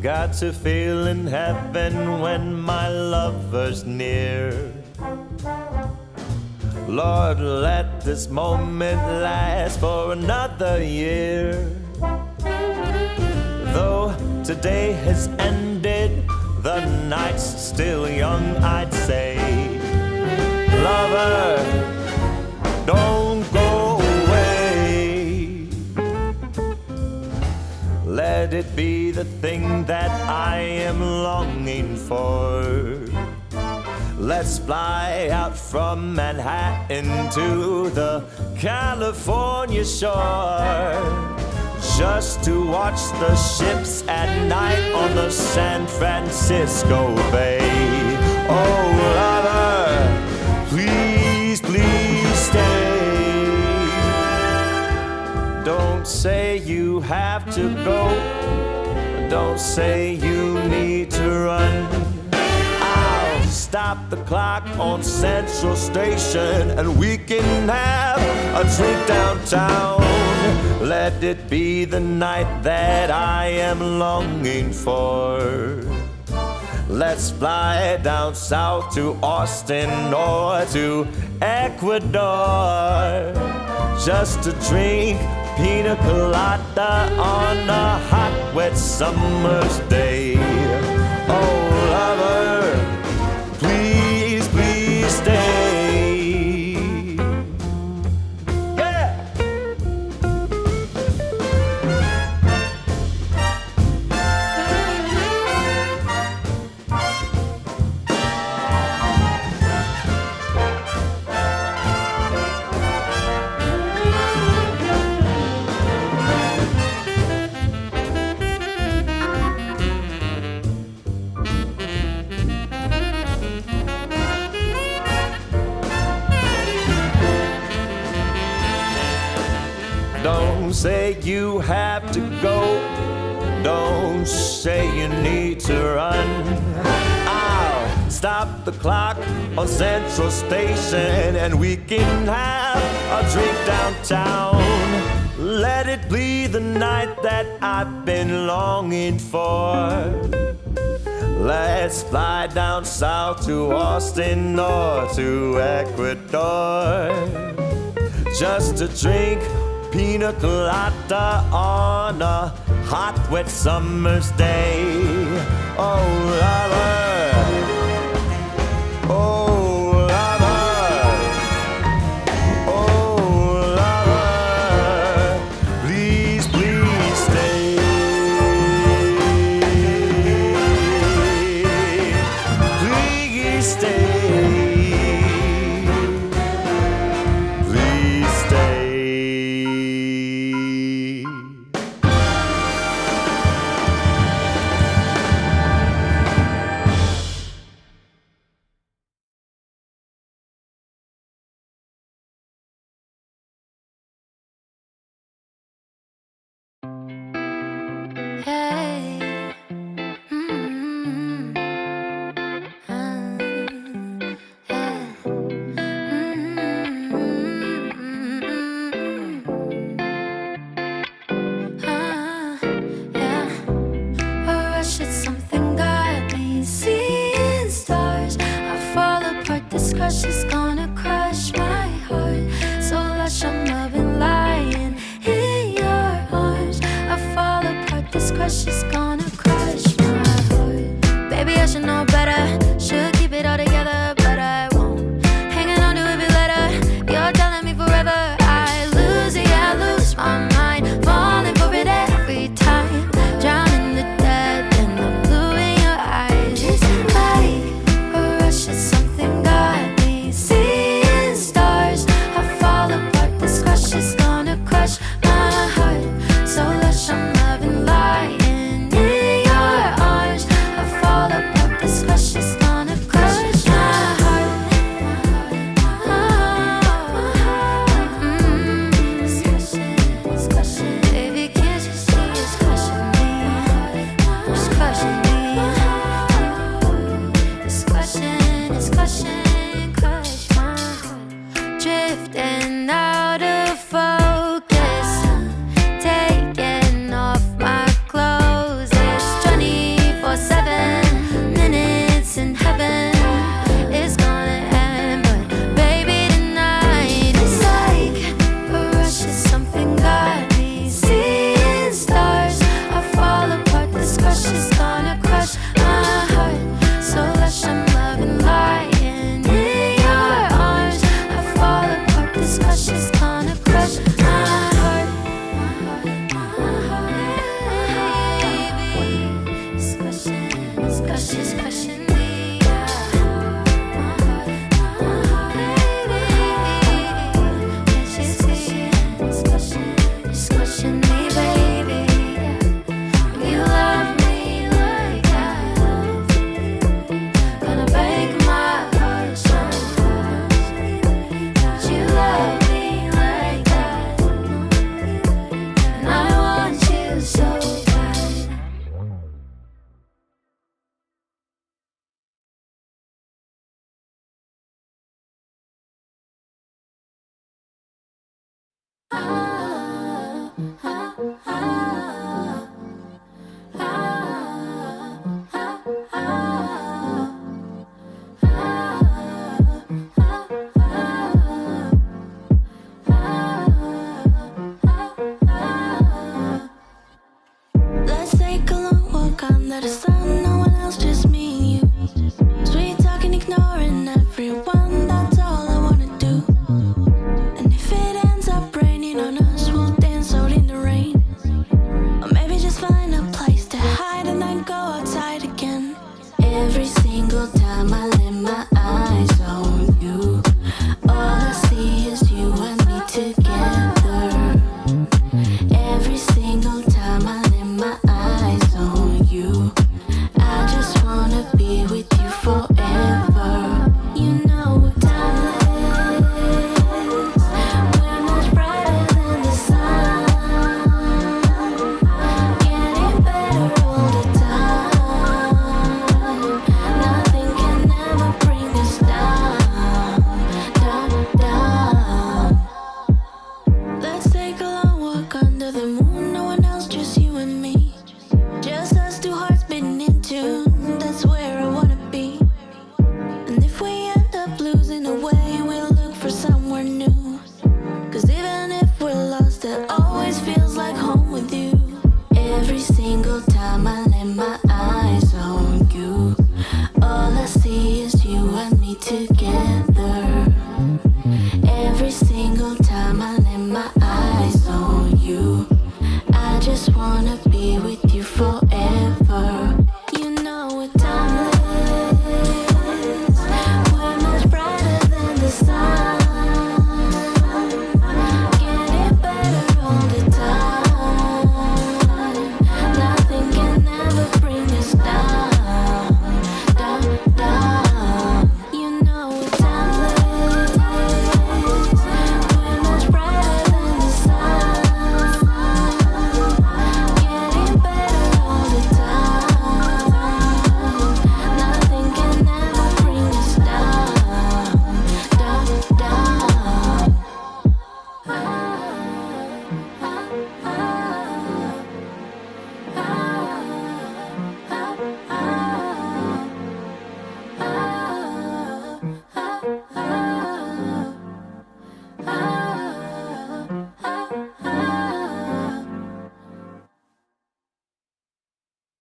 got to feel in heaven when my lover's near. Lord, let this moment last for another year. Though today has ended, the night's still young, I'd say. Lover, don't go away. Let it be the thing that I am longing for. Let's fly out from Manhattan to the California shore, just to watch the ships at night on the San Francisco Bay. Oh, lover, please, please stay. Don't say you have to go. Don't say you need to run. Stop the clock on Central Station and we can have a drink downtown. Let it be the night that I am longing for. Let's fly down south to Austin or to Ecuador, just to drink pina colada on a hot, wet summer's day. Oh, lover, please, please stay. Yeah! Don't say you have to go. Don't say you need to run. I'll stop the clock on Central Station and we can have a drink downtown. Let it be the night that I've been longing for. Let's fly down south to Austin or to Ecuador, just to drink pina colada on a hot, wet summer's day. Oh, lover, oh, lover, oh, lover, please, please stay. Please stay. Please stay. Hey, yeah. A rush is something got me seeing stars. I fall apart. This crush is gonna crush my heart. So lush, I'm loving lying in your arms. I fall apart. This crush is gonna